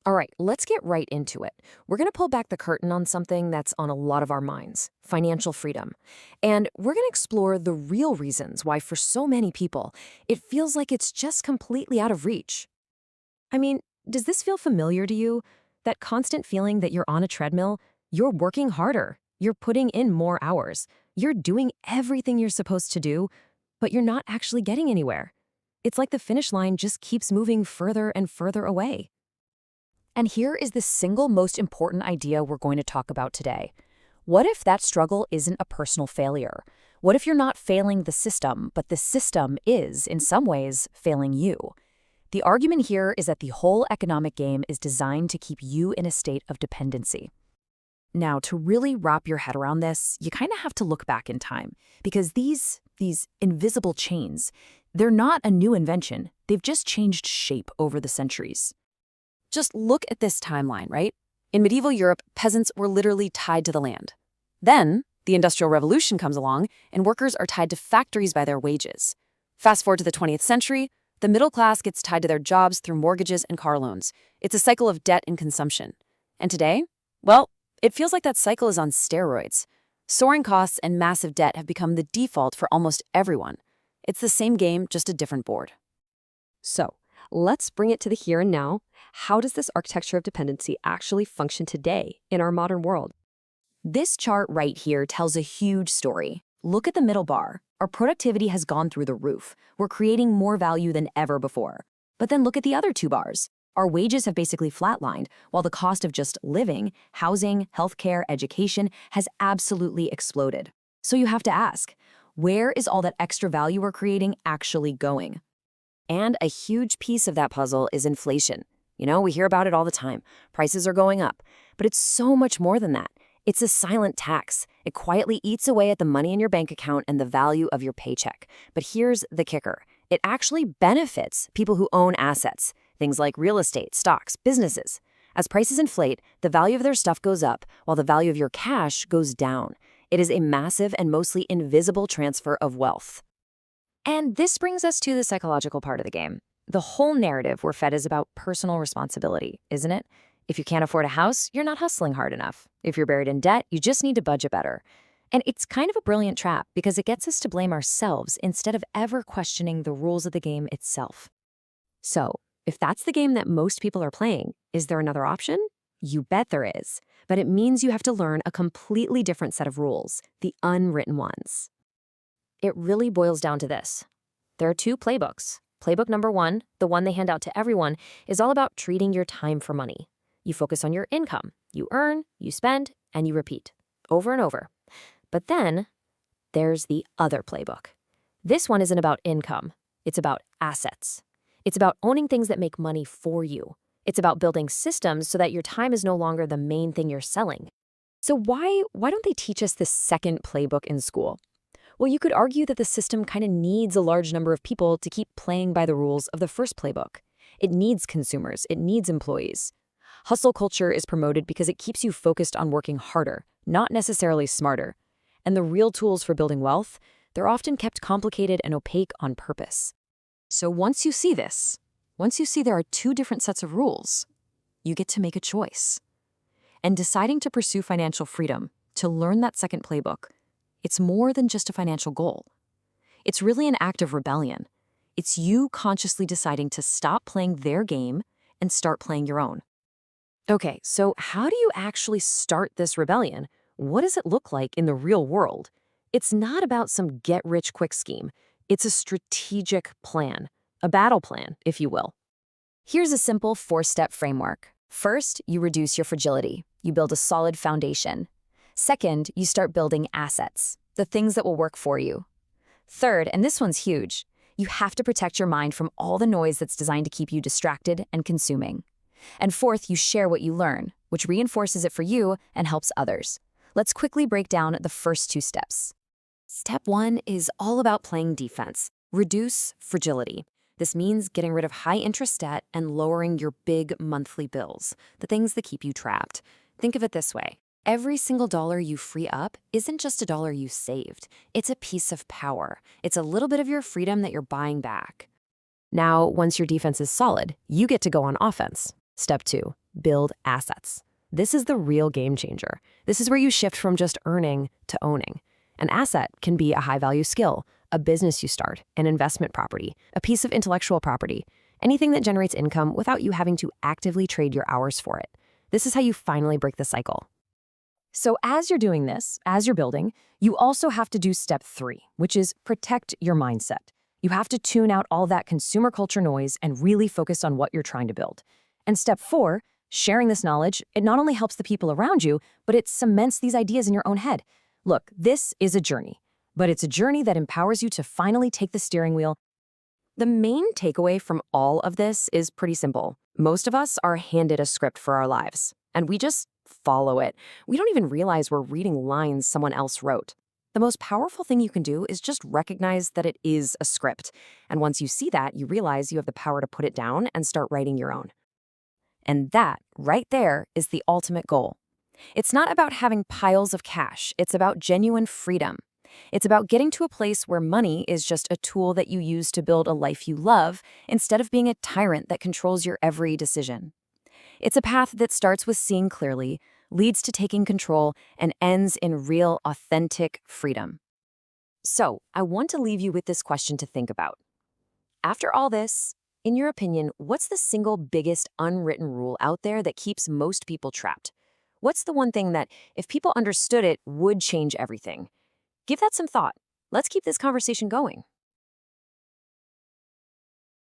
All right, let's get right into it. We're going to pull back the curtain on something that's on a lot of our minds: financial freedom. And we're going to explore the real reasons why, for so many people, it feels like it's just completely out of reach. I mean, does this feel familiar to you? That constant feeling that you're on a treadmill, you're working harder, you're putting in more hours, you're doing everything you're supposed to do, but you're not actually getting anywhere. It's like the finish line just keeps moving further and further away. And here is the single most important idea we're going to talk about today. What if that struggle isn't a personal failure? What if you're not failing the system, but the system is, in some ways, failing you? The argument here is that the whole economic game is designed to keep you in a state of dependency. Now, to really wrap your head around this, you kind of have to look back in time, because these invisible chains, they're not a new invention. They've just changed shape over the centuries. Just look at this timeline, right? In medieval Europe, peasants were literally tied to the land. Then, the Industrial Revolution comes along, and workers are tied to factories by their wages. Fast forward to the 20th century, the middle class gets tied to their jobs through mortgages and car loans. It's a cycle of debt and consumption. And today, well, it feels like that cycle is on steroids. Soaring costs and massive debt have become the default for almost everyone. It's the same game, just a different board. So, let's bring it to the here and now. How does this architecture of dependency actually function today in our modern world? This chart right here tells a huge story. Look at the middle bar. Our productivity has gone through the roof. We're creating more value than ever before. But then look at the other two bars. Our wages have basically flatlined, while the cost of just living, housing, healthcare, education has absolutely exploded. So you have to ask, where is all that extra value we're creating actually going? And a huge piece of that puzzle is inflation. You know, we hear about it all the time. Prices are going up. But it's so much more than that. It's a silent tax. It quietly eats away at the money in your bank account and the value of your paycheck. But here's the kicker. It actually benefits people who own assets, things like real estate, stocks, businesses. As prices inflate, the value of their stuff goes up, while the value of your cash goes down. It is a massive and mostly invisible transfer of wealth. And this brings us to the psychological part of the game. The whole narrative we're fed is about personal responsibility, isn't it? If you can't afford a house, you're not hustling hard enough. If you're buried in debt, you just need to budget better. And it's kind of a brilliant trap because it gets us to blame ourselves instead of ever questioning the rules of the game itself. So, if that's the game that most people are playing, is there another option? You bet there is. But it means you have to learn a completely different set of rules, the unwritten ones. It really boils down to this. There are two playbooks. Playbook number one, the one they hand out to everyone, is all about treating your time for money. You focus on your income. You earn, you spend, and you repeat, over and over. But then, there's the other playbook. This one isn't about income. It's about assets. It's about owning things that make money for you. It's about building systems so that your time is no longer the main thing you're selling. So why don't they teach us this second playbook in school? Well, you could argue that the system kind of needs a large number of people to keep playing by the rules of the first playbook. It needs consumers. It needs employees. Hustle culture is promoted because it keeps you focused on working harder, not necessarily smarter. And the real tools for building wealth, they're often kept complicated and opaque on purpose. So once you see this, once you see there are two different sets of rules, you get to make a choice. And deciding to pursue financial freedom, to learn that second playbook, it's more than just a financial goal. It's really an act of rebellion. It's you consciously deciding to stop playing their game and start playing your own. Okay, so how do you actually start this rebellion? What does it look like in the real world? It's not about some get-rich-quick scheme. It's a strategic plan, a battle plan, if you will. Here's a simple 4-step framework. First, you reduce your fragility. You build a solid foundation. Second, you start building assets, the things that will work for you. Third, and this one's huge, you have to protect your mind from all the noise that's designed to keep you distracted and consuming. And fourth, you share what you learn, which reinforces it for you and helps others. Let's quickly break down the first 2 steps. Step 1 is all about playing defense. Reduce fragility. This means getting rid of high-interest debt and lowering your big monthly bills, the things that keep you trapped. Think of it this way. Every single dollar you free up isn't just a dollar you saved. It's a piece of power. It's a little bit of your freedom that you're buying back. Now, once your defense is solid, you get to go on offense. Step 2, build assets. This is the real game changer. This is where you shift from just earning to owning. An asset can be a high-value skill, a business you start, an investment property, a piece of intellectual property, anything that generates income without you having to actively trade your hours for it. This is how you finally break the cycle. So as you're doing this, as you're building, you also have to do step 3, which is protect your mindset. You have to tune out all that consumer culture noise and really focus on what you're trying to build. And step 4, sharing this knowledge, it not only helps the people around you, but it cements these ideas in your own head. Look, this is a journey, but it's a journey that empowers you to finally take the steering wheel. The main takeaway from all of this is pretty simple. Most of us are handed a script for our lives, and we just follow it. We don't even realize we're reading lines someone else wrote. The most powerful thing you can do is just recognize that it is a script. And once you see that, you realize you have the power to put it down and start writing your own. And that, right there, is the ultimate goal. It's not about having piles of cash. It's about genuine freedom. It's about getting to a place where money is just a tool that you use to build a life you love instead of being a tyrant that controls your every decision. It's a path that starts with seeing clearly, leads to taking control, and ends in real, authentic freedom. So, I want to leave you with this question to think about. After all this, in your opinion, what's the single biggest unwritten rule out there that keeps most people trapped? What's the one thing that, if people understood it, would change everything? Give that some thought. Let's keep this conversation going.